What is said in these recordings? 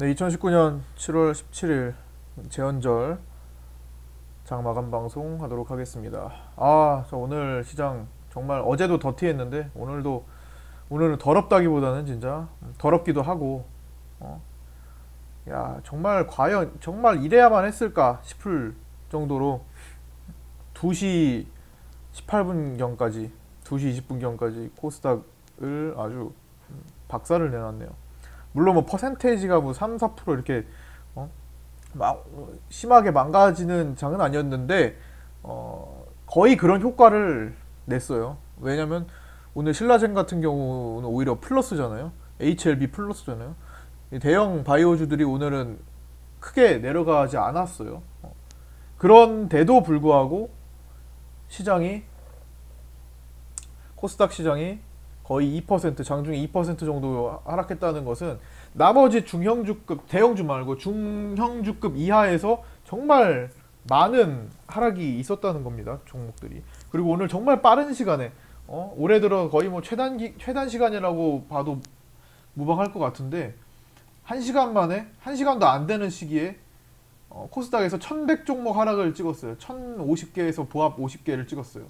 네, 2019년 7월 17일 재헌절 장 마감 방송 하도록 하겠습니다. 저 오늘 시장 정말 어제도 더티했는데 오늘은 더럽다기보다는 진짜 더럽기도 하고 어, 야, 정말 과연 정말 이래야만 했을까 싶을 정도로 2시 18분경까지 2시 20분경까지 코스닥을 아주 박살을 내놨네요. 물론 뭐 퍼센테이지가 뭐 3, 4% 이렇게 어? 심하게 망가지는 장은 아니었는데 거의 그런 효과를 냈어요. 왜냐면 오늘 신라젠 같은 경우는 오히려 플러스잖아요. HLB 플러스잖아요. 대형 바이오주들이 오늘은 크게 내려가지 않았어요. 그런데도 불구하고 시장이 코스닥 시장이 거의 2% 장중에 2% 정도 하락했다는 것은 나머지 중형주급 대형주 말고 중형주급 이하에서 정말 많은 하락이 있었다는 겁니다. 종목들이. 그리고 오늘 정말 빠른 시간에 올해 들어 거의 뭐 최단 시간이라고 봐도 무방할 것 같은데 1시간 만에 1시간도 안 되는 시기에 코스닥에서 1100 종목 하락을 찍었어요. 1050개에서 보합 50개를 찍었어요.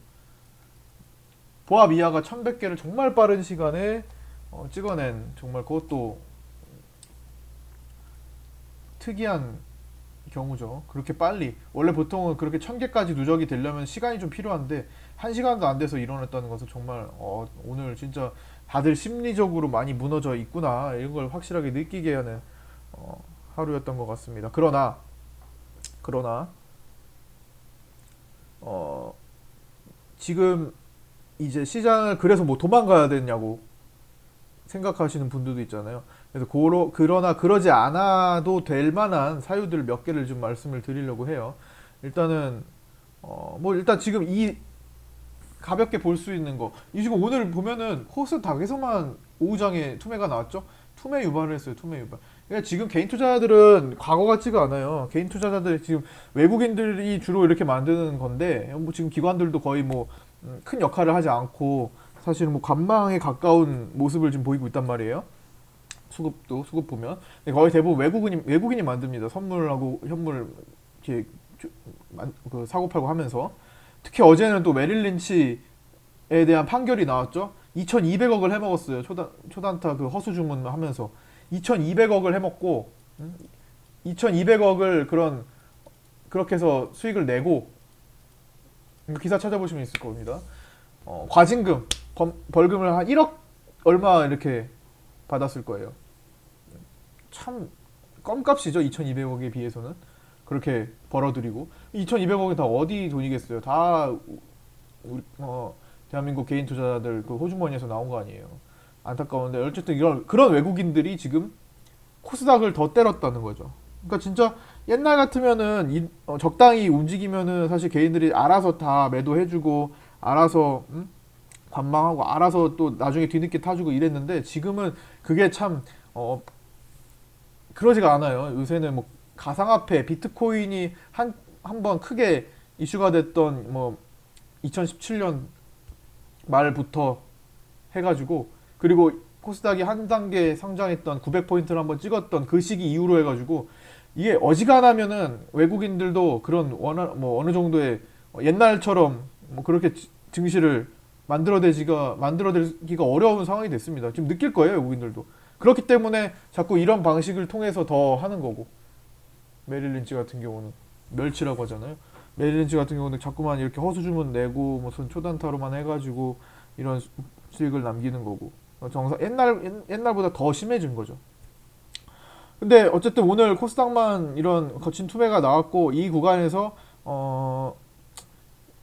보합 이하가 1100개를 정말 빠른 시간에 찍어낸 정말 그것도 특이한 경우죠. 그렇게 빨리 원래 보통은 그렇게 1000개까지 누적이 되려면 시간이 좀 필요한데 1시간도 안 돼서 일어났다는 것은 정말 오늘 진짜 다들 심리적으로 많이 무너져 있구나 이런 걸 확실하게 느끼게 하는 하루였던 것 같습니다. 그러나 지금 이제 시장을 그래서 뭐 도망가야 되냐고 생각하시는 분들도 있잖아요. 그래서 그러나 그러지 않아도 될 만한 사유들 몇 개를 좀 말씀을 드리려고 해요. 일단은 뭐 일단 지금 이 가볍게 볼 수 있는 거, 이 지금 오늘 보면은 코스닥에서만 오후장에 투매가 나왔죠. 투매 유발을 했어요. 투매 유발. 그러니까 지금 개인 투자자들은 과거 같지가 않아요. 개인 투자자들 지금 외국인들이 주로 이렇게 만드는 건데 뭐 지금 기관들도 거의 뭐 큰 역할을 하지 않고 사실은 뭐 관망에 가까운 모습을 지금 보이고 있단 말이에요. 수급 보면 거의 대부분 외국인이 만듭니다. 선물하고 현물 이렇게 그 사고 팔고 하면서 특히 어제는 또 메릴 린치에 대한 판결이 나왔죠. 2,200억을 해먹었어요. 초단타 그 허수 주문하면서 2,200억을 해먹고 2,200억을 그렇게 해서 수익을 내고 기사 찾아보시면 있을 겁니다. 과징금 벌금을 한 1억 얼마 이렇게 받았을 거예요. 참 껌값이죠. 2,200억에 비해서는 그렇게 벌어들이고 2,200억이 다 어디 돈이겠어요. 다 우리, 대한민국 개인 투자자들 그 호주머니에서 나온 거 아니에요. 안타까운데 어쨌든 그런 외국인들이 지금 코스닥을 더 때렸다는 거죠. 그러니까 진짜 옛날 같으면은 적당히 움직이면은 사실 개인들이 알아서 다 매도해주고 알아서 관망하고 알아서 또 나중에 뒤늦게 타주고 이랬는데 지금은 그게 참 그러지가 않아요. 요새는 뭐 가상화폐 비트코인이 한번 크게 이슈가 됐던 뭐 2017년 말부터 해가지고 그리고 코스닥이 한 단계 상장했던 900포인트를 한번 찍었던 그 시기 이후로 해가지고 이게 어지간하면은 외국인들도 그런 뭐 어느 정도의 옛날처럼 뭐 그렇게 증시를 만들어내기가 어려운 상황이 됐습니다. 지금 느낄 거예요, 외국인들도. 그렇기 때문에 자꾸 이런 방식을 통해서 더 하는 거고. 메릴 린치 같은 경우는 멸치라고 하잖아요. 메릴 린치 같은 경우는 자꾸만 이렇게 허수주문 내고 무슨 초단타로만 해가지고 이런 수익을 남기는 거고. 옛날보다 더 심해진 거죠. 근데 어쨌든 오늘 코스닥만 이런 거친 투매가 나왔고 이 구간에서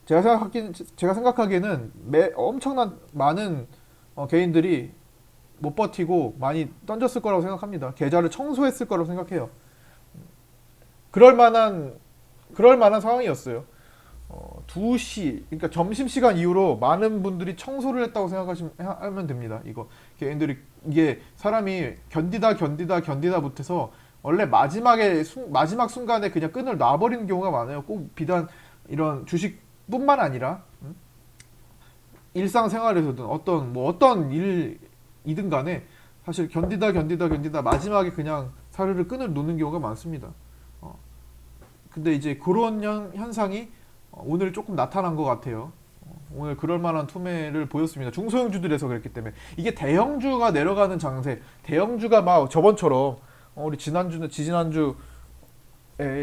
제가 생각하기에는 엄청난 많은 개인들이 못 버티고 많이 던졌을 거라고 생각합니다. 계좌를 청소했을 거라고 생각해요. 그럴 만한 상황이었어요. 2시 그러니까 점심시간 이후로 많은 분들이 청소를 했다고 생각하면 됩니다. 이거 개인들이 이게 사람이 견디다 못해서 원래 마지막 순간에 그냥 끈을 놔버리는 경우가 많아요. 꼭 비단 이런 주식뿐만 아니라 일상생활에서든 어떤 일이든 간에 사실 견디다 마지막에 그냥 사료를 끈을 놓는 경우가 많습니다. 어, 근데 이제 그런 현상이 오늘 조금 나타난 것 같아요. 오늘 그럴 만한 투매를 보였습니다. 중소형주들에서 그랬기 때문에 이게 대형주가 내려가는 장세, 대형주가 막 저번처럼 우리 지난주나 지지난주에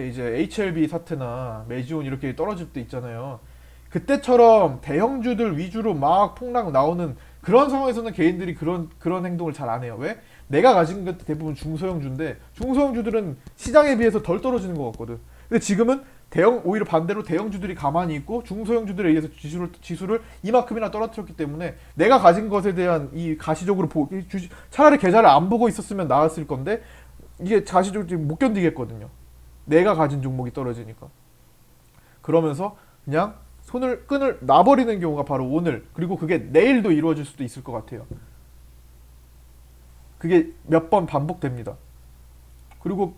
이제 HLB 사태나 메지온 이렇게 떨어질 때 있잖아요. 그때처럼 대형주들 위주로 막 폭락 나오는 그런 상황에서는 개인들이 그런 행동을 잘 안 해요. 왜? 내가 가진 것 대부분 중소형주인데 중소형주들은 시장에 비해서 덜 떨어지는 것 같거든. 근데 지금은 오히려 반대로 대형주들이 가만히 있고 중소형주들에 의해서 지수를 이만큼이나 떨어뜨렸기 때문에 내가 가진 것에 대한 이 가시적으로 차라리 계좌를 안 보고 있었으면 나았을 건데 이게 가시적으로 못 견디겠거든요. 내가 가진 종목이 떨어지니까. 그러면서 그냥 끈을 놔버리는 경우가 바로 오늘, 그리고 그게 내일도 이루어질 수도 있을 것 같아요. 그게 몇 번 반복됩니다. 그리고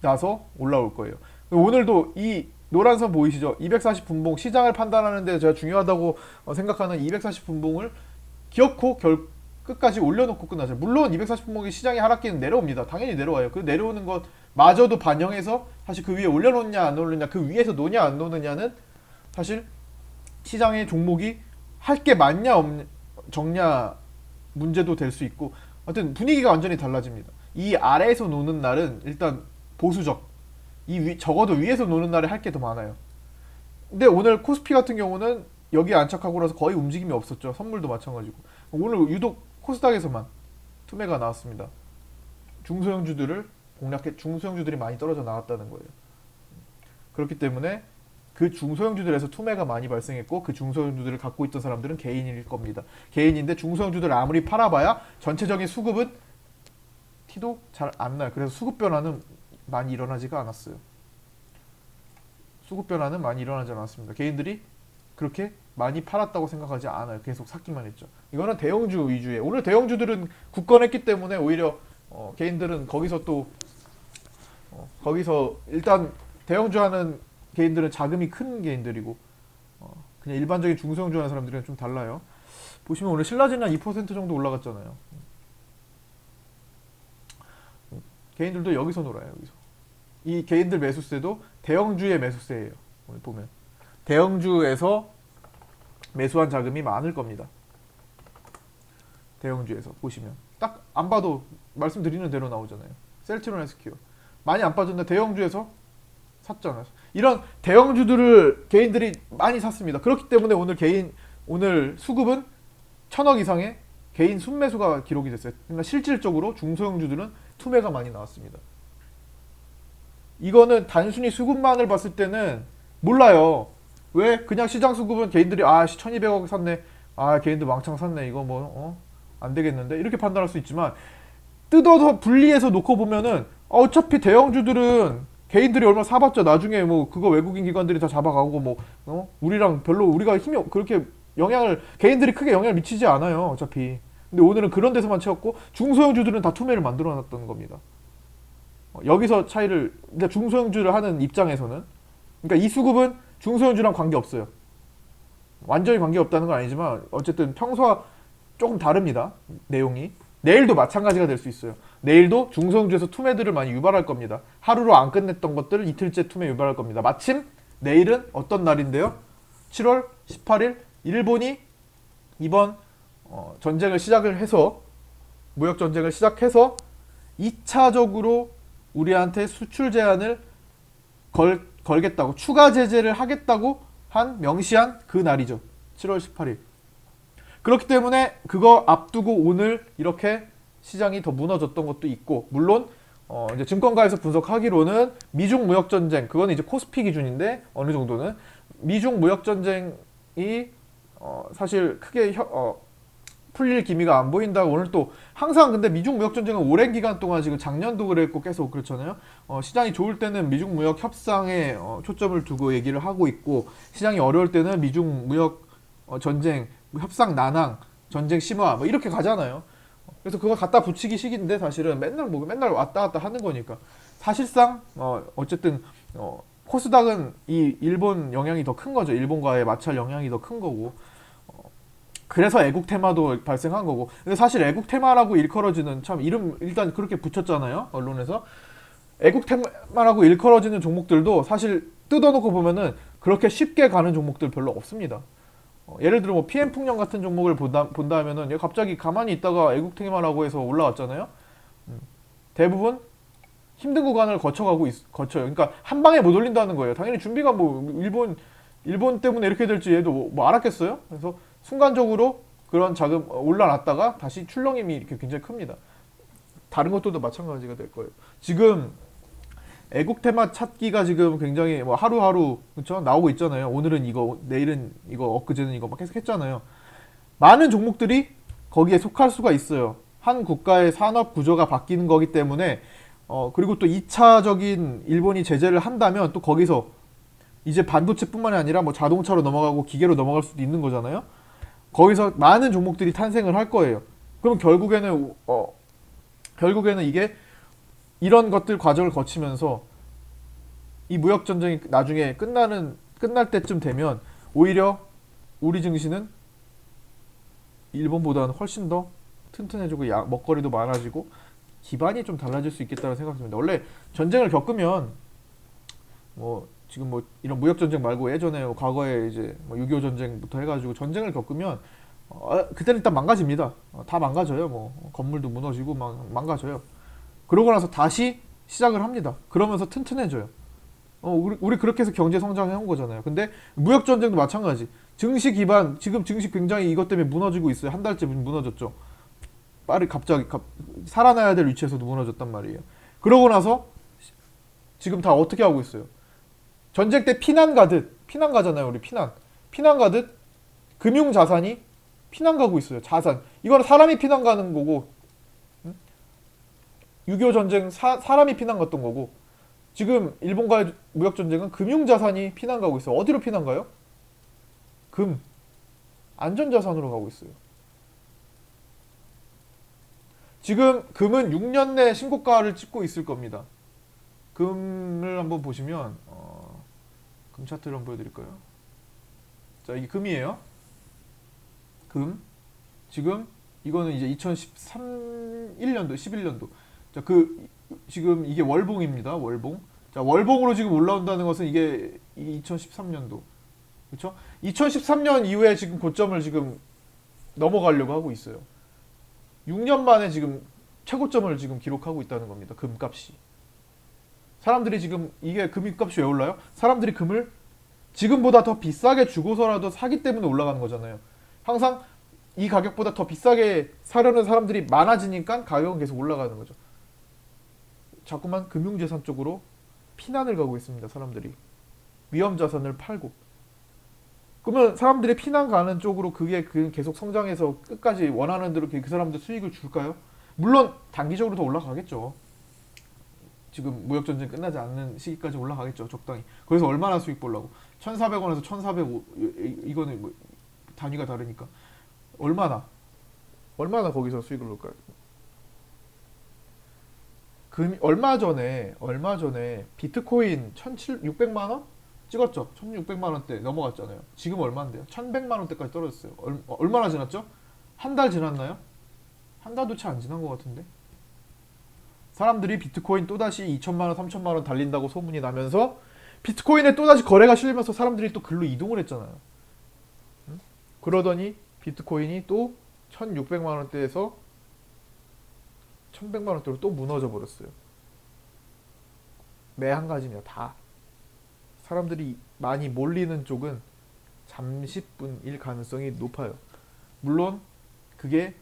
나서 올라올 거예요. 오늘도 이 노란선 보이시죠? 240분봉, 시장을 판단하는 데 제가 중요하다고 생각하는 240분봉을 기어코 끝까지 올려놓고 끝나죠. 물론 240분봉이 시장의 하락기는 내려옵니다. 당연히 내려와요. 그 내려오는 것 마저도 반영해서 사실 그 위에 올려놓냐 안 올려놓냐, 그 위에서 노냐 안 노느냐는 사실 시장의 종목이 할 게 많냐 적냐 문제도 될 수 있고, 하여튼 분위기가 완전히 달라집니다. 이 아래에서 노는 날은 일단 보수적, 적어도 위에서 노는 날에 할 게 더 많아요. 근데 오늘 코스피 같은 경우는 여기에 안착하고 나서 거의 움직임이 없었죠. 선물도 마찬가지고. 오늘 유독 코스닥에서만 투매가 나왔습니다. 중소형주들이 많이 떨어져 나왔다는 거예요. 그렇기 때문에 그 중소형주들에서 투매가 많이 발생했고, 그 중소형주들을 갖고 있던 사람들은 개인일 겁니다. 개인인데 중소형주들을 아무리 팔아봐야 전체적인 수급은 티도 잘 안 나요. 그래서 수급 변화는 많이 일어나지가 않았어요. 수급 변화는 많이 일어나지 않았습니다. 개인들이 그렇게 많이 팔았다고 생각하지 않아요. 계속 샀기만 했죠. 이거는 대형주 위주에, 오늘 대형주들은 굳건했기 때문에 오히려 개인들은 거기서 일단 대형주 하는 개인들은 자금이 큰 개인들이고, 그냥 일반적인 중소형주 하는 사람들은 좀 달라요. 보시면 오늘 신라진이 한 2% 정도 올라갔잖아요. 개인들도 여기서 놀아요. 여기서. 이 개인들 매수세도 대형주의 매수세예요. 오늘 보면 대형주에서 매수한 자금이 많을 겁니다. 대형주에서 보시면 딱 안 봐도 말씀드리는 대로 나오잖아요. 셀트리온 헬스케어 많이 안 빠졌는데 대형주에서 샀잖아요. 이런 대형주들을 개인들이 많이 샀습니다. 그렇기 때문에 오늘 수급은 1,000억 이상의 개인 순매수가 기록이 됐어요. 그러니까 실질적으로 중소형주들은 투매가 많이 나왔습니다. 이거는 단순히 수급만을 봤을 때는 몰라요. 왜? 그냥 시장 수급은 개인들이 1200억 샀네, 개인들 왕창 샀네, 이거 안 되겠는데, 이렇게 판단할 수 있지만 뜯어서 분리해서 놓고 보면은 어차피 대형주들은 개인들이 얼마 사봤자 나중에 그거 외국인 기관들이 다 잡아가고 우리랑 별로 우리가 힘이 그렇게 개인들이 크게 영향을 미치지 않아요, 어차피. 근데 오늘은 그런 데서만 채웠고 중소형주들은 다 투매를 만들어 놨던 겁니다. 여기서 차이를, 그러니까 중소형주를 하는 입장에서는, 그러니까 이 수급은 중소형주랑 관계없어요. 완전히 관계없다는 건 아니지만 어쨌든 평소와 조금 다릅니다, 내용이. 내일도 마찬가지가 될 수 있어요. 내일도 중소형주에서 투매들을 많이 유발할 겁니다. 하루로 안 끝냈던 것들을 이틀째 투매 유발할 겁니다. 마침 내일은 어떤 날인데요? 7월 18일 일본이 이번 전쟁을 시작을 해서, 무역 전쟁을 시작해서 2차적으로 우리한테 수출 제한을 걸겠다고, 추가 제재를 하겠다고 명시한 그 날이죠. 7월 18일. 그렇기 때문에 그거 앞두고 오늘 이렇게 시장이 더 무너졌던 것도 있고, 물론 이제 증권가에서 분석하기로는 미중 무역 전쟁, 그거는 이제 코스피 기준인데 어느 정도는 미중 무역 전쟁이 사실 크게 풀릴 기미가 안 보인다고, 오늘 또 항상, 근데 미중 무역 전쟁은 오랜 기간 동안, 지금 작년도 그랬고 계속 그렇잖아요. 시장이 좋을 때는 미중 무역 협상에 초점을 두고 얘기를 하고 있고, 시장이 어려울 때는 미중 무역 전쟁, 협상 난항, 전쟁 심화 이렇게 가잖아요. 그래서 그거 갖다 붙이기 식인데 사실은 맨날 왔다 갔다 하는 거니까, 사실상 어쨌든 코스닥은 이 일본 영향이 더 큰 거죠. 일본과의 마찰 영향이 더 큰 거고, 그래서 애국 테마도 발생한 거고. 근데 사실 애국 테마라고 일컬어지는 참 이름 일단 그렇게 붙였잖아요. 언론에서. 애국 테마라고 일컬어지는 종목들도 사실 뜯어놓고 보면은 그렇게 쉽게 가는 종목들 별로 없습니다. 예를 들어 뭐 PM 풍력 같은 종목을 본다 하면은 얘 갑자기 가만히 있다가 애국 테마라고 해서 올라왔잖아요. 대부분 힘든 구간을 거쳐요. 그러니까 한 방에 못 올린다는 거예요. 당연히 준비가 뭐 일본 때문에 이렇게 될지 얘도 뭐 알았겠어요? 그래서 순간적으로 그런 자금 올라놨다가 다시 출렁임이 이렇게 굉장히 큽니다. 다른 것들도 마찬가지가 될 거예요. 지금 애국 테마 찾기가 지금 굉장히 뭐 하루하루 그쵸 나오고 있잖아요. 오늘은 이거, 내일은 이거, 엊그제는 이거 막 계속 했잖아요. 많은 종목들이 거기에 속할 수가 있어요. 한 국가의 산업 구조가 바뀌는 거기 때문에 그리고 또 2차적인 일본이 제재를 한다면 또 거기서 이제 반도체뿐만이 아니라 뭐 자동차로 넘어가고 기계로 넘어갈 수도 있는 거잖아요. 거기서 많은 종목들이 탄생을 할 거예요. 그럼 결국에는 이게 이런 것들 과정을 거치면서 이 무역 전쟁이 나중에 끝날 때쯤 되면 오히려 우리 증시는 일본보다는 훨씬 더 튼튼해지고 먹거리도 많아지고 기반이 좀 달라질 수 있겠다는 생각입니다. 원래 전쟁을 겪으면 뭐 지금 뭐 이런 무역 전쟁 말고 예전에 과거에 이제 뭐6.25 전쟁부터 해가지고 전쟁을 겪으면 그때는 일단 망가집니다. 다 망가져요. 뭐 건물도 무너지고 망가져요. 그러고 나서 다시 시작을 합니다. 그러면서 튼튼해져요. 우리 그렇게 해서 경제 성장해 온 거잖아요. 근데 무역 전쟁도 마찬가지. 증시 기반 지금 증시 굉장히 이것 때문에 무너지고 있어요. 한 달째 무너졌죠. 갑자기 살아나야 될 위치에서도 무너졌단 말이에요. 그러고 나서 지금 다 어떻게 하고 있어요? 전쟁 때 피난 가잖아요. 우리 피난 가듯 금융 자산이 피난 가고 있어요. 자산. 이거는 사람이 피난 가는 거고 6.25 전쟁 사람이 피난 갔던 거고 지금 일본과의 무역 전쟁은 금융 자산이 피난 가고 있어요. 어디로 피난 가요? 안전 자산으로 가고 있어요. 지금 금은 6년 내 신고가를 찍고 있을 겁니다. 금을 한번 보시면 금 차트를 한번 보여드릴까요? 자, 이게 금이에요. 지금 이거는 이제 2013, 11년도. 자, 지금 이게 월봉입니다. 월봉. 자, 월봉으로 지금 올라온다는 것은 이게 2013년도. 그렇죠? 2013년 이후에 지금 고점을 지금 넘어가려고 하고 있어요. 6년 만에 지금 최고점을 지금 기록하고 있다는 겁니다. 금값이. 사람들이 지금 이게 금값이 왜 올라요? 사람들이 금을 지금보다 더 비싸게 주고서라도 사기 때문에 올라가는 거잖아요. 항상 이 가격보다 더 비싸게 사려는 사람들이 많아지니까 가격은 계속 올라가는 거죠. 자꾸만 금융재산 쪽으로 피난을 가고 있습니다. 사람들이. 위험자산을 팔고. 그러면 사람들이 피난 가는 쪽으로 그게 계속 성장해서 끝까지 원하는 대로 그 사람들 수익을 줄까요? 물론 단기적으로 더 올라가겠죠. 지금 무역전쟁 끝나지 않는 시기까지 올라가겠죠. 적당히. 거기서 얼마나 수익 보려고. 1,400원에서 1,405 이거는 뭐 단위가 다르니까. 얼마나 거기서 수익을 볼까요? 얼마 전에 비트코인 1,600만 원 찍었죠. 1,600만 원대 넘어갔잖아요. 지금 얼마인데요? 1,100만 원대까지 떨어졌어요. 얼마나 지났죠? 한 달 지났나요? 한 달도 채 안 지난 것 같은데. 사람들이 비트코인 또다시 2천만 원, 3천만 원 달린다고 소문이 나면서 비트코인에 또다시 거래가 실리면서 사람들이 또 글로 이동을 했잖아요. 응? 그러더니 비트코인이 또 1,600만 원대에서 1,100만 원대로 또 무너져 버렸어요. 매 한 가지네요. 다. 사람들이 많이 몰리는 쪽은 잠시뿐일 가능성이 높아요. 물론 그게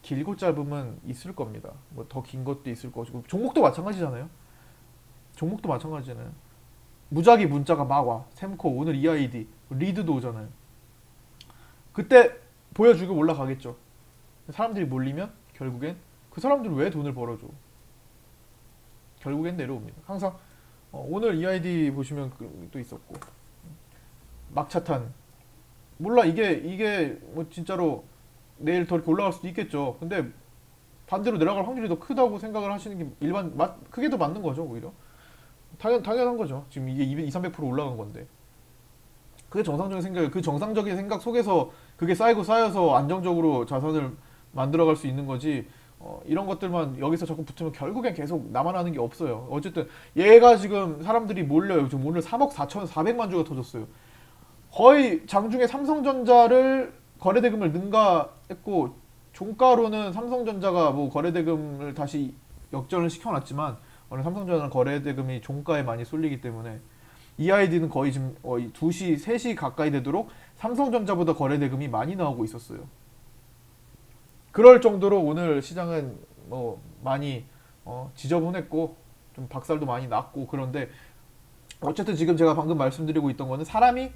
길고 짧으면 있을 겁니다. 뭐 더 긴 것도 있을 거고 종목도 마찬가지잖아요. 무작위 문자가 막 와. 샘코 오늘 EID 리드도 오잖아요. 그때 보여주고 올라가겠죠. 사람들이 몰리면 결국엔 그 사람들은 왜 돈을 벌어줘? 결국엔 내려옵니다. 항상 오늘 EID 보시면 또 있었고 막차탄 몰라 이게 뭐 진짜로 내일 더 이렇게 올라갈 수도 있겠죠. 근데 반대로 내려갈 확률이 더 크다고 생각을 하시는 게 그게 더 맞는 거죠. 오히려 당연한 거죠. 지금 이게 200, 300% 올라간 건데 그게 정상적인 생각이에요. 그 정상적인 생각 속에서 그게 쌓이고 쌓여서 안정적으로 자산을 만들어갈 수 있는 거지. 이런 것들만 여기서 자꾸 붙으면 결국엔 계속 나만 하는 게 없어요. 어쨌든 얘가 지금 사람들이 몰려요. 지금 오늘 3억 4,400만 주가 터졌어요. 거의 장중에 삼성전자를 거래대금을 능가했고, 종가로는 삼성전자가 뭐 거래대금을 다시 역전을 시켜놨지만 오늘 삼성전자는 거래대금이 종가에 많이 쏠리기 때문에 EID는 거의 지금 2시, 3시 가까이 되도록 삼성전자보다 거래대금이 많이 나오고 있었어요. 그럴 정도로 오늘 시장은 뭐 많이 지저분했고 좀 박살도 많이 났고, 그런데 어쨌든 지금 제가 방금 말씀드리고 있던 거는 사람이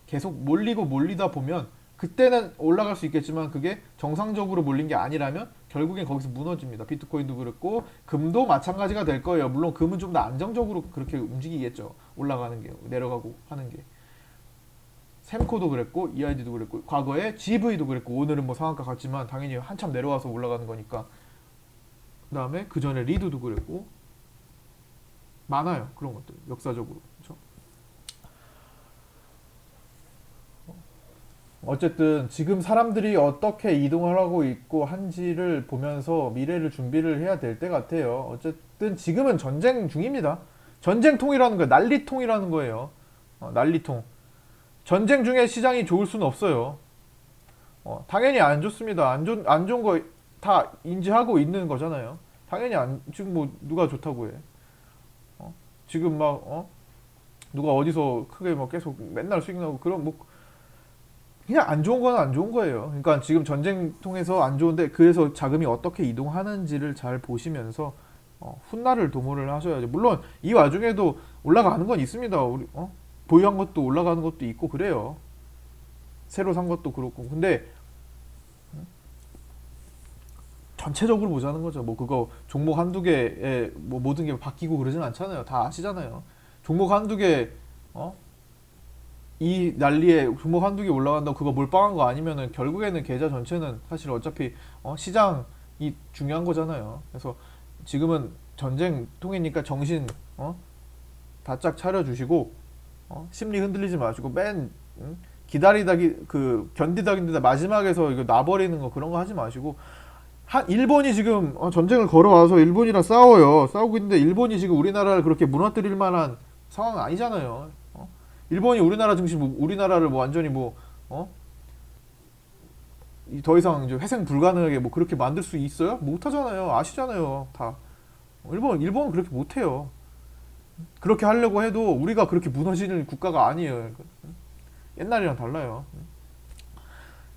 계속 몰리다 보면 그때는 올라갈 수 있겠지만 그게 정상적으로 몰린 게 아니라면 결국엔 거기서 무너집니다. 비트코인도 그렇고 금도 마찬가지가 될 거예요. 물론 금은 좀 더 안정적으로 그렇게 움직이겠죠. 올라가는 게, 내려가고 하는 게. 샘코도 그랬고 EID도 그랬고 과거에 GV도 그랬고, 오늘은 뭐 상한가 같지만 당연히 한참 내려와서 올라가는 거니까. 그 다음에 그 전에 리드도 그랬고 많아요. 그런 것들 역사적으로. 그렇죠? 어쨌든 지금 사람들이 어떻게 이동을 하고 있고 한지를 보면서 미래를 준비를 해야 될 때 같아요. 어쨌든 지금은 전쟁 중입니다. 전쟁통이라는 거예요. 난리통이라는 거예요. 난리통. 전쟁 중에 시장이 좋을 수는 없어요. 당연히 안 좋습니다. 안 좋은 거 다 인지하고 있는 거잖아요. 당연히 지금 뭐 누가 좋다고 해. 지금 막 누가 어디서 크게 막 계속 맨날 수익 나고 그런 뭐 그냥 안 좋은 건 안 좋은 거예요. 그러니까 지금 전쟁 통해서 안 좋은데, 그래서 자금이 어떻게 이동하는지를 잘 보시면서 훗날을 도모를 하셔야죠. 물론 이 와중에도 올라가는 건 있습니다. 우리 보유한 것도 올라가는 것도 있고 그래요. 새로 산 것도 그렇고. 근데 전체적으로 보자는 거죠. 뭐 그거 종목 한두 개에 뭐 모든 게 바뀌고 그러진 않잖아요. 다 아시잖아요. 종목 한두 개, 이 난리에 종목 한두 개 올라간다고 그거 몰빵한 거 아니면은 결국에는 계좌 전체는 사실 어차피 시장이 중요한 거잖아요. 그래서 지금은 전쟁통이니까 정신 바짝 차려주시고, 심리 흔들리지 마시고 기다리다 견디다 마지막에서 이거 놔버리는 거, 그런 거 하지 마시고. 일본이 지금 전쟁을 걸어와서 일본이랑 싸우고 있는데, 일본이 지금 우리나라를 그렇게 무너뜨릴 만한 상황은 아니잖아요. 일본이 우리나라 중심, 우리나라를 뭐 완전히 더 이상 이제 회생 불가능하게 뭐 그렇게 만들 수 있어요? 못 하잖아요. 아시잖아요. 다. 일본은 그렇게 못 해요. 그렇게 하려고 해도 우리가 그렇게 무너지는 국가가 아니에요. 옛날이랑 달라요.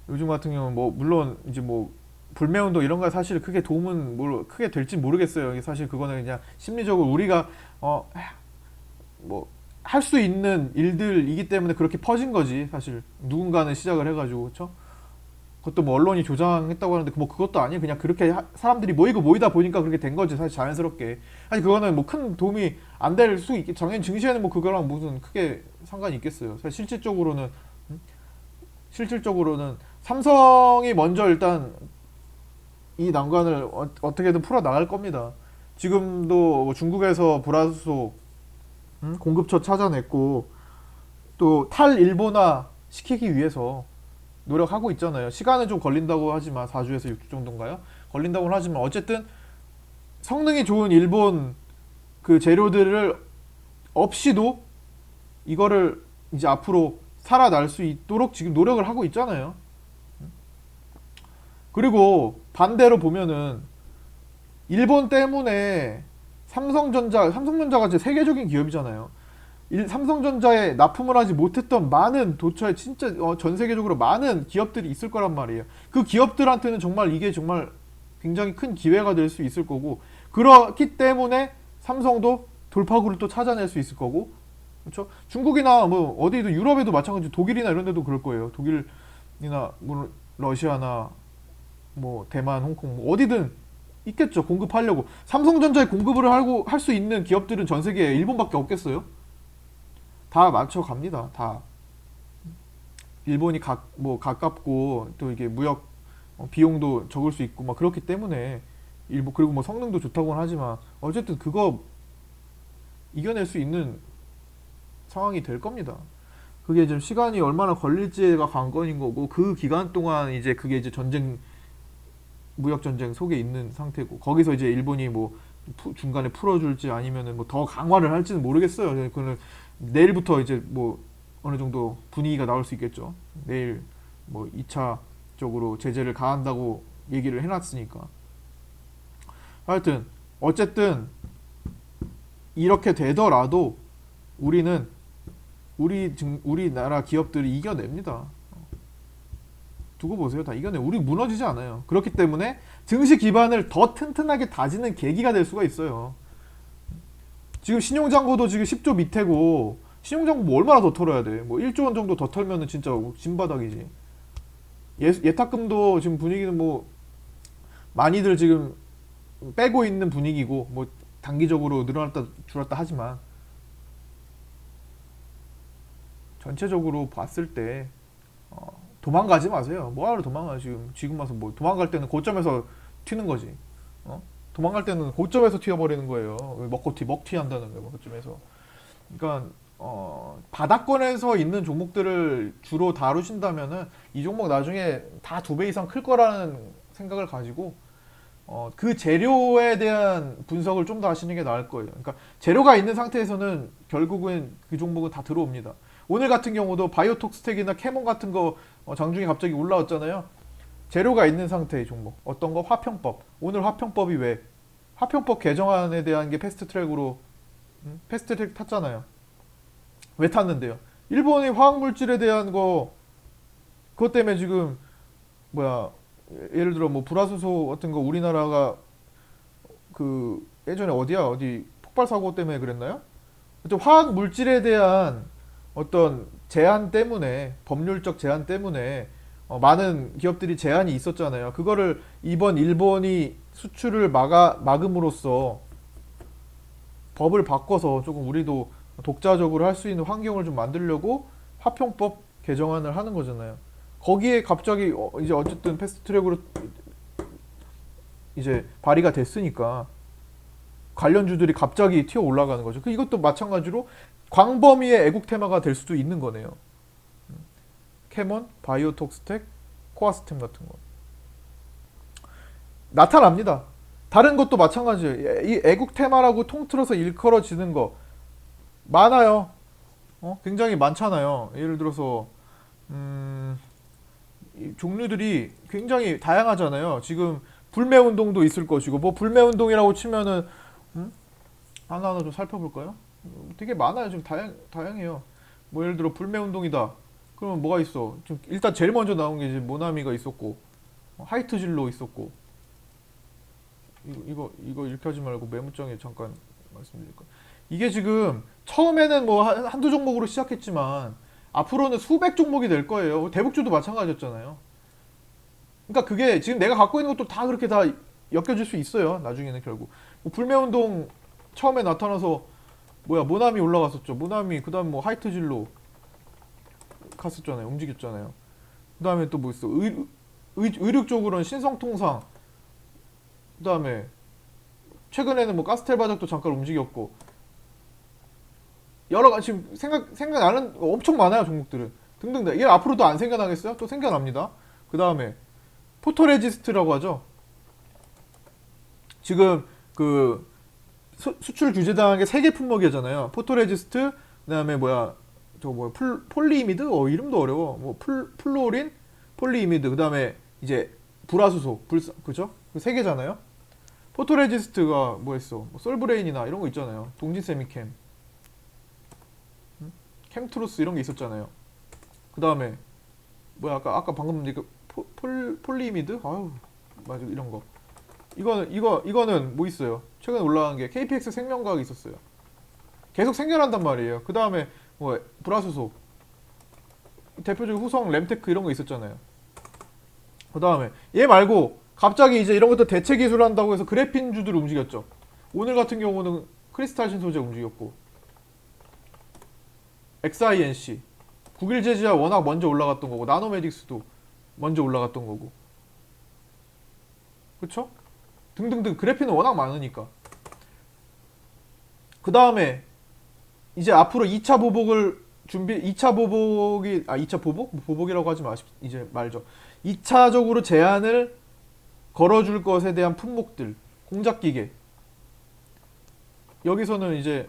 요즘 같은 경우는 뭐 물론 이제 뭐 불매운동 이런 거 사실 크게 도움은 크게 될지 모르겠어요. 사실 그거는 그냥 심리적으로 우리가 뭐 할 수 있는 일들이기 때문에 그렇게 퍼진 거지. 사실 누군가는 시작을 해가지고, 그렇죠? 그것도 뭐 언론이 조장했다고 하는데 뭐 그것도 아니에요. 그냥 그렇게 사람들이 모이다 보니까 그렇게 된 거지. 사실 자연스럽게. 아니 그거는 뭐 큰 도움이 안 될 수 있겠. 당연히 증시에는 뭐 그거랑 무슨 크게 상관이 있겠어요. 사실 실질적으로는 삼성이 먼저 일단 이 난관을 어떻게든 풀어 나갈 겁니다. 지금도 뭐 중국에서 불화소 공급처 찾아냈고, 또 탈일본화 시키기 위해서 노력하고 있잖아요. 시간은 좀 걸린다고 하지만 4주에서 6주 정도인가요? 걸린다고 하지만 어쨌든 성능이 좋은 일본 그 재료들을 없이도 이거를 이제 앞으로 살아날 수 있도록 지금 노력을 하고 있잖아요. 그리고 반대로 보면은 일본 때문에 삼성전자가 이제 세계적인 기업이잖아요. 삼성전자에 납품을 하지 못했던 많은 도처에 진짜 전 세계적으로 많은 기업들이 있을 거란 말이에요. 그 기업들한테는 정말 이게 정말 굉장히 큰 기회가 될 수 있을 거고, 그렇기 때문에 삼성도 돌파구를 또 찾아낼 수 있을 거고, 그렇죠? 중국이나 뭐 어디도, 유럽에도 마찬가지, 독일이나 이런 데도 그럴 거예요. 독일이나 뭐 러시아나 뭐 대만, 홍콩 뭐 어디든 있겠죠. 공급하려고. 삼성전자에 공급을 하고 할 수 있는 기업들은 전 세계에 일본밖에 없겠어요? 다 맞춰 갑니다. 다. 일본이 가깝고 또 이게 무역 비용도 적을 수 있고 막 그렇기 때문에, 그리고 뭐 성능도 좋다고는 하지만 어쨌든 그거 이겨낼 수 있는 상황이 될 겁니다. 그게 지금 시간이 얼마나 걸릴지가 관건인 거고, 그 기간 동안 이제 그게 이제 전쟁, 무역 전쟁 속에 있는 상태고, 거기서 이제 일본이 뭐 중간에 풀어줄지 아니면은 뭐 더 강화를 할지는 모르겠어요. 그거는 내일부터 이제 뭐 어느 정도 분위기가 나올 수 있겠죠. 내일 뭐 2차 쪽으로 제재를 가한다고 얘기를 해놨으니까. 하여튼 어쨌든 이렇게 되더라도 우리는 우리나라 기업들이 이겨냅니다. 두고 보세요. 다 이겨내. 우리 무너지지 않아요. 그렇기 때문에 증시 기반을 더 튼튼하게 다지는 계기가 될 수가 있어요. 지금 신용잔고도 지금 10조 밑에고, 신용잔고 뭐 얼마나 더 털어야 돼? 뭐 1조 원 정도 더 털면은 진짜 진바닥이지. 예탁금도 지금 분위기는 뭐 많이들 지금 빼고 있는 분위기고, 뭐 단기적으로 늘어났다 줄었다 하지만 전체적으로 봤을 때 도망가지 마세요. 뭐하러 도망가. 지금 와서 뭐 도망갈 때는 고점에서 튀는 거지. 도망갈 때는 고점에서 튀어버리는 거예요. 먹튀 한다는 거예요. 고점에서. 그러니까 바닥권에서 있는 종목들을 주로 다루신다면은 이 종목 나중에 다 2배 이상 클 거라는 생각을 가지고 그 재료에 대한 분석을 좀 더 하시는 게 나을 거예요. 그러니까 재료가 있는 상태에서는 결국은 그 종목은 다 들어옵니다. 오늘 같은 경우도 바이오톡스텍이나 캐몬 같은 거 장중에 갑자기 올라왔잖아요. 재료가 있는 상태의 종목. 어떤 거? 화평법. 오늘 화평법이 왜? 화평법 개정안에 대한 게 패스트트랙으로 패스트트랙 탔잖아요. 왜 탔는데요? 일본의 화학물질에 대한 거 그것 때문에 지금 뭐야, 예를 들어 뭐 불화수소 같은 거 우리나라가 그 예전에 어디 폭발 사고 때문에 그랬나요? 화학 물질에 대한 어떤 제한 때문에, 법률적 제한 때문에 많은 기업들이 제한이 있었잖아요. 그거를 이번 일본이 수출을 막음으로써 법을 바꿔서 조금 우리도 독자적으로 할 수 있는 환경을 좀 만들려고 화평법 개정안을 하는 거잖아요. 거기에 갑자기 이제 어쨌든 패스트트랙으로 이제 발의가 됐으니까 관련주들이 갑자기 튀어 올라가는 거죠. 이것도 마찬가지로 광범위의 애국 테마가 될 수도 있는 거네요. 캐몬, 바이오톡스텍, 코아스템 같은 거 나타납니다. 다른 것도 마찬가지예요. 이 애국 테마라고 통틀어서 일컬어지는 거 많아요. 굉장히 많잖아요. 예를 들어서 이 종류들이 굉장히 다양하잖아요. 지금 불매운동도 있을 것이고, 뭐 불매운동이라고 치면은 하나하나 좀 살펴볼까요? 되게 많아요. 좀 다양해요. 뭐 예를 들어 불매운동이다. 그러면 뭐가 있어? 좀 일단 제일 먼저 나온 게 이제 모나미가 있었고, 하이트진로 있었고, 이거 이렇게 하지 말고 메모장에 잠깐 말씀드릴까요? 이게 지금 처음에는 뭐 한두 종목으로 시작했지만 앞으로는 수백 종목이 될 거예요. 대북주도 마찬가지였잖아요. 그러니까 그게 지금 내가 갖고 있는 것도 다 그렇게 다 엮여질 수 있어요. 나중에는 결국 뭐 불매운동 처음에 나타나서 뭐야 모나미 올라갔었죠. 모나미 그다음 뭐 하이트진로 갔었잖아요. 움직였잖아요. 그다음에 또 뭐 있어? 의륙 쪽으로는 신성통상. 그다음에 최근에는 뭐 가스텔바닥도 잠깐 움직였고, 여러 가지 지금 생각나는 거 엄청 많아요. 종목들은 등등. 이게 앞으로도 안 생겨나겠어요? 또 생겨납니다. 그다음에 포토레지스트라고 하죠. 지금 그 수출 규제당한 게 3개 품목이잖아요. 포토레지스트, 그다음에 뭐야 저 뭐야 폴리이미드, 이름도 어려워. 뭐 플로린, 폴리이미드, 그다음에 이제 불화수소, 그죠? 그 3개잖아요. 포토레지스트가 뭐 했어? 뭐 솔브레인이나 이런 거 있잖아요. 동진세미캠, 캠트루스 이런 게 있었잖아요. 그다음에 뭐야 아까 방금 그 폴리이미드, 아유 맞아, 이런 거. 이거는 뭐 있어요? 최근에 올라간 게 KPX 생명과학이 있었어요. 계속 생겨난단 말이에요. 그 다음에 뭐 불화수소, 대표적인 후성, 램테크 이런 거 있었잖아요. 그 다음에 얘 말고 갑자기 이제 이런 것도 대체 기술한다고 해서 그래핀주들 움직였죠. 오늘 같은 경우는 크리스탈 신소재 움직였고, XINC, 국일제지와 워낙 먼저 올라갔던 거고, 나노메딕스도 먼저 올라갔던 거고, 그쵸? 등등등. 그래핀은 워낙 많으니까. 그 다음에 이제 앞으로 2차 보복을 준비 2차 보복이 2차 보복? 보복이라고 하지 마십 이제 말죠. 2차적으로 제한을 걸어줄 것에 대한 품목들, 공작기계. 여기서는 이제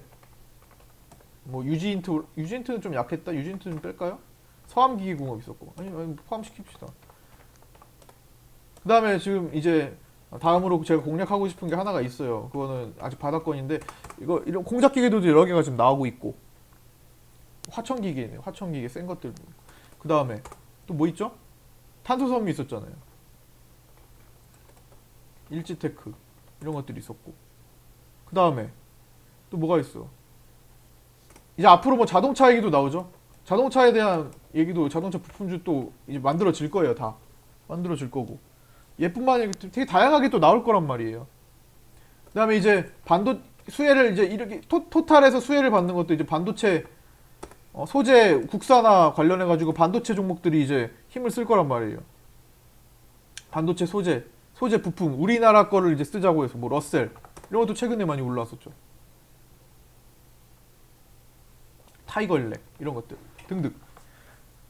뭐 유지인트는 좀 약했다. 유지인트 좀 뺄까요? 서암기계공업 있었고. 아니 포함시킵시다. 그 다음에 지금 이제 다음으로 제가 공략하고 싶은 게 하나가 있어요. 그거는 아직 바닥권인데 이런 공작기계도 여러 개가 지금 나오고 있고 화천기계네요. 화천기계 센 것들. 그 다음에 또 뭐 있죠? 탄소섬유 있었잖아요. 일지테크 이런 것들이 있었고 그 다음에 또 뭐가 있어? 이제 앞으로 뭐 자동차 얘기도 나오죠. 자동차에 대한 얘기도 자동차 부품주 또 이제 만들어질 거예요. 다 만들어질 거고 얘뿐만 아니라 되게 다양하게 또 나올 거란 말이에요. 그 다음에 이제 수혜를 이제 이렇게 토탈에서 수혜를 받는 것도 이제 반도체 소재 국산화 관련해 가지고 반도체 종목들이 이제 힘을 쓸 거란 말이에요. 반도체 소재 부품 우리나라 거를 이제 쓰자고 해서 뭐 러셀 이런 것도 최근에 많이 올라왔었죠. 타이거 일렉 이런 것들 등등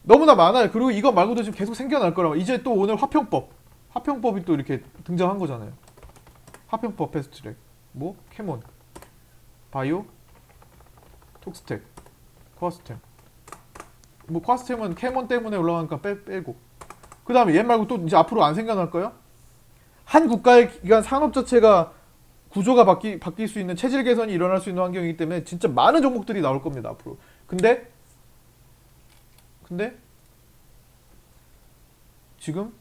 너무나 많아요. 그리고 이거 말고도 지금 계속 생겨날 거라고. 이제 또 오늘 화평법이 또 이렇게 등장한 거잖아요. 화평법 패스트트랙 뭐 캐몬 바이오 톡스텍 코아스템 뭐 코아스템은 캐몬 때문에 올라가니까 빼고 그 다음에 얘 말고 또 이제 앞으로 안 생겨날 거야? 한 국가의 기관 산업 자체가 구조가 바뀔 수 있는 체질 개선이 일어날 수 있는 환경이기 때문에 진짜 많은 종목들이 나올 겁니다 앞으로. 근데 지금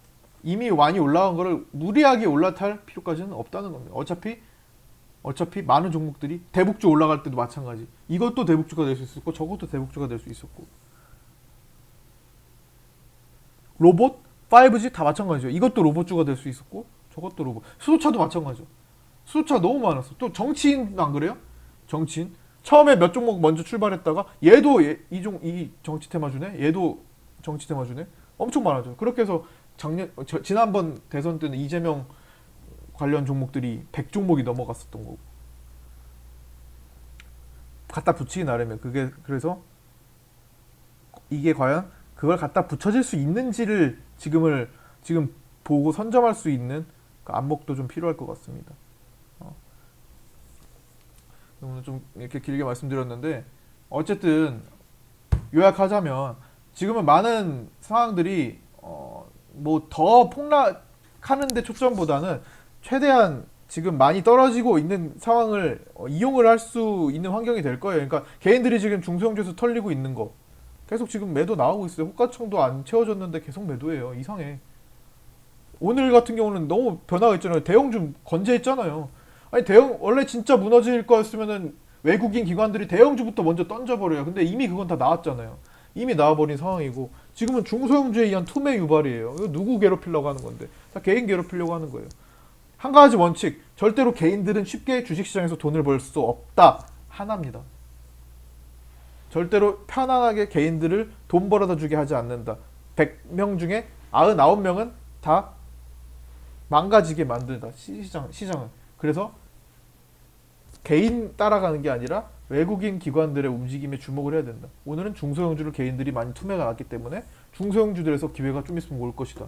이미 많이 올라간 거를 무리하게 올라탈 필요까지는 없다는 겁니다. 어차피 많은 종목들이 대북주 올라갈 때도 마찬가지. 이것도 대북주가 될 수 있었고 저것도 대북주가 될 수 있었고 로봇, 5G 다 마찬가지죠. 이것도 로봇주가 될 수 있었고 저것도 로봇. 수소차도 마찬가지죠. 수소차 너무 많았어. 또 정치인 안 그래요? 정치인 처음에 몇 종목 먼저 출발했다가 얘도 이 정치 테마주네. 얘도 정치 테마주네. 엄청 많아져. 그렇게 해서 지난번 대선 때는 이재명 관련 종목들이 100종목이 넘어갔었던 거고. 갖다 붙이기 나름이에요. 그래서 이게 과연 그걸 갖다 붙여질 수 있는지를 지금 보고 선점할 수 있는 그 안목도 좀 필요할 것 같습니다. 오늘 좀 이렇게 길게 말씀드렸는데 어쨌든 요약하자면 지금은 많은 상황들이 뭐 더 폭락하는데 초점보다는 최대한 지금 많이 떨어지고 있는 상황을 이용을 할 수 있는 환경이 될 거예요. 그러니까 개인들이 지금 중소형주에서 털리고 있는 거 계속 지금 매도 나오고 있어요. 호가청도 안 채워졌는데 계속 매도해요. 이상해. 오늘 같은 경우는 너무 변화가 있잖아요. 대형주 건재했잖아요. 아니 원래 진짜 무너질 거였으면은 외국인 기관들이 대형주부터 먼저 던져버려요. 근데 이미 그건 다 나왔잖아요. 이미 나와버린 상황이고 지금은 중소형주에 의한 투매 유발이에요. 이거 누구 괴롭히려고 하는 건데 다 개인 괴롭히려고 하는 거예요. 한 가지 원칙, 절대로 개인들은 쉽게 주식시장에서 돈을 벌 수 없다. 하나입니다. 절대로 편안하게 개인들을 돈 벌어다 주게 하지 않는다. 100명 중에 99명은 다 망가지게 만든다. 시장은. 그래서 개인 따라가는 게 아니라 외국인 기관들의 움직임에 주목을 해야 된다. 오늘은 중소형주를 개인들이 많이 투매가 났기 때문에 중소형주들에서 기회가 좀 있으면 올 것이다.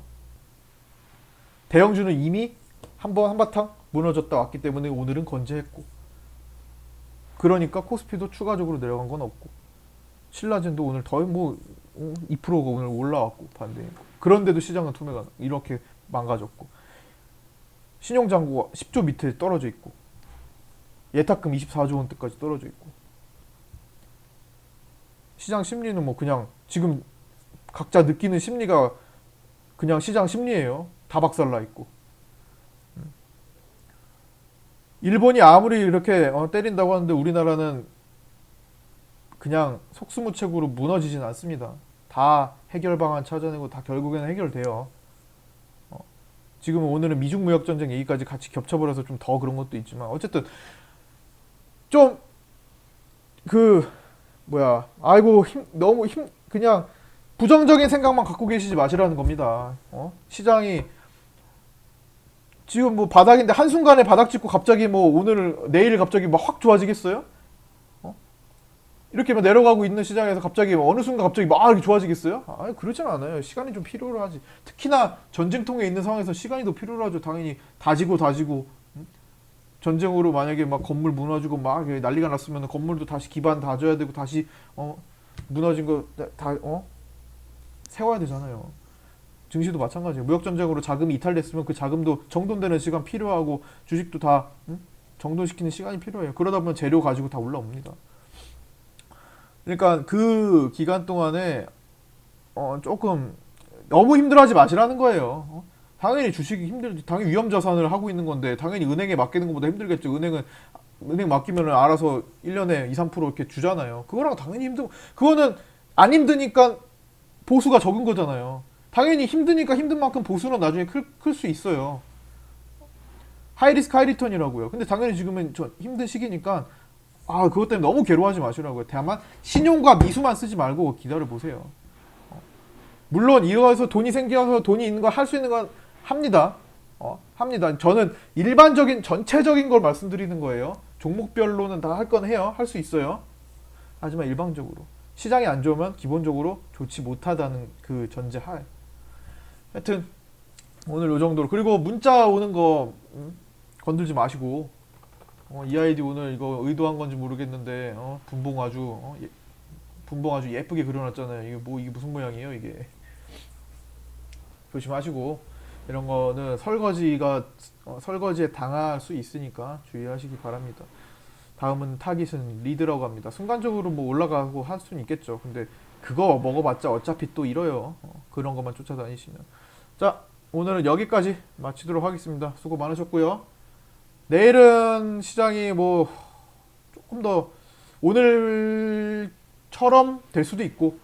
대형주는 이미 한바탕 무너졌다 왔기 때문에 오늘은 건재했고 그러니까 코스피도 추가적으로 내려간 건 없고 신라젠도 오늘 더 2%가 오늘 올라왔고 반대인 거. 그런데도 시장은 투매가 이렇게 망가졌고 신용장고가 10조 밑에 떨어져 있고 예탁금 24조 원대까지 떨어져 있고 시장 심리는 뭐 그냥 지금 각자 느끼는 심리가 그냥 시장 심리예요. 다 박살나 있고 일본이 아무리 이렇게 때린다고 하는데 우리나라는 그냥 속수무책으로 무너지진 않습니다. 다 해결 방안 찾아내고 다 결국에는 해결돼요. 지금 오늘은 미중 무역 전쟁 얘기까지 같이 겹쳐버려서 좀 더 그런 것도 있지만 어쨌든 좀 너무 그냥 부정적인 생각만 갖고 계시지 마시라는 겁니다. 시장이 지금 뭐 바닥인데 한순간에 바닥 찍고 갑자기 뭐 내일 갑자기 막 확 좋아지겠어요? 이렇게 막 내려가고 있는 시장에서 갑자기 어느 순간 갑자기 막 이렇게 좋아지겠어요? 아, 그렇진 않아요. 시간이 좀 필요로 하지. 특히나 전쟁통에 있는 상황에서 시간이 더 필요로 하죠. 당연히 다지고 전쟁으로 만약에 막 건물 무너지고 막 난리가 났으면 건물도 다시 기반 다져야 되고 다시 무너진 거 다 세워야 되잖아요. 증시도 마찬가지예요. 무역 전쟁으로 자금이 이탈됐으면 그 자금도 정돈되는 시간 필요하고 주식도 다 정돈시키는 시간이 필요해요. 그러다 보면 재료 가지고 다 올라옵니다. 그러니까 그 기간 동안에 조금 너무 힘들어하지 마시라는 거예요. 당연히 주식이 힘들지. 당연히 위험 자산을 하고 있는 건데 당연히 은행에 맡기는 것보다 힘들겠죠. 은행 맡기면 알아서 1년에 2, 3% 이렇게 주잖아요. 그거랑 당연히 힘들고 그거는 안 힘드니까 보수가 적은 거잖아요. 당연히 힘드니까 힘든 만큼 보수는 나중에 클 수 있어요. 하이리스크 하이리턴이라고요. 근데 당연히 지금은 힘든 시기니까 그것 때문에 너무 괴로워하지 마시라고요. 다만 신용과 미수만 쓰지 말고 기다려 보세요. 물론 이거에서 돈이 생겨서 돈이 있는 거 할 수 있는 건 합니다. 합니다. 저는 일반적인 전체적인 걸 말씀드리는 거예요. 종목별로는 다 할 건 해요. 할 수 있어요. 하지만 일방적으로 시장이 안 좋으면 기본적으로 좋지 못하다는 그 전제하에 하여튼 오늘 요 정도로. 그리고 문자 오는 거 건들지 마시고 이 아이디 오늘 이거 의도한 건지 모르겠는데 분봉 아주 예쁘게 그려놨잖아요. 이게 무슨 모양이에요 이게. 조심하시고 이런 거는 설거지에 당할 수 있으니까 주의하시기 바랍니다. 다음은 타깃은 리드라고 합니다. 순간적으로 뭐 올라가고 할 수는 있겠죠. 근데 그거 먹어봤자 어차피 또 잃어요. 그런 것만 쫓아다니시면. 자, 오늘은 여기까지 마치도록 하겠습니다. 수고 많으셨고요. 내일은 시장이 뭐 조금 더 오늘처럼 될 수도 있고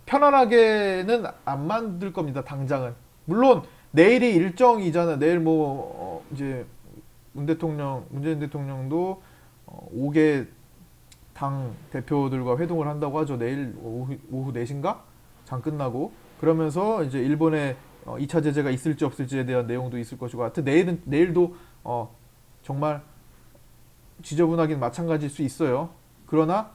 편안하게는 안 만들 겁니다. 당장은. 물론 내일이 일정이잖아요. 내일 이제 문재인 대통령도 5개 당 대표들과 회동을 한다고 하죠. 내일 오후 4시인가? 장 끝나고. 그러면서 이제 일본의 2차 제재가 있을지 없을지에 대한 내용도 있을 것이고. 하여튼 내일도 정말 지저분하긴 마찬가지일 수 있어요. 그러나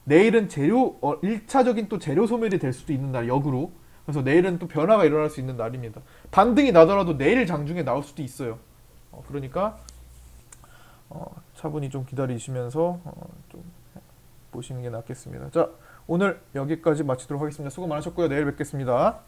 내일은 1차적인 또 재료 소멸이 될 수도 있는 날, 역으로. 그래서 내일은 또 변화가 일어날 수 있는 날입니다. 반등이 나더라도 내일 장중에 나올 수도 있어요. 그러니까 차분히 좀 기다리시면서 좀 보시는 게 낫겠습니다. 자, 오늘 여기까지 마치도록 하겠습니다. 수고 많으셨고요. 내일 뵙겠습니다.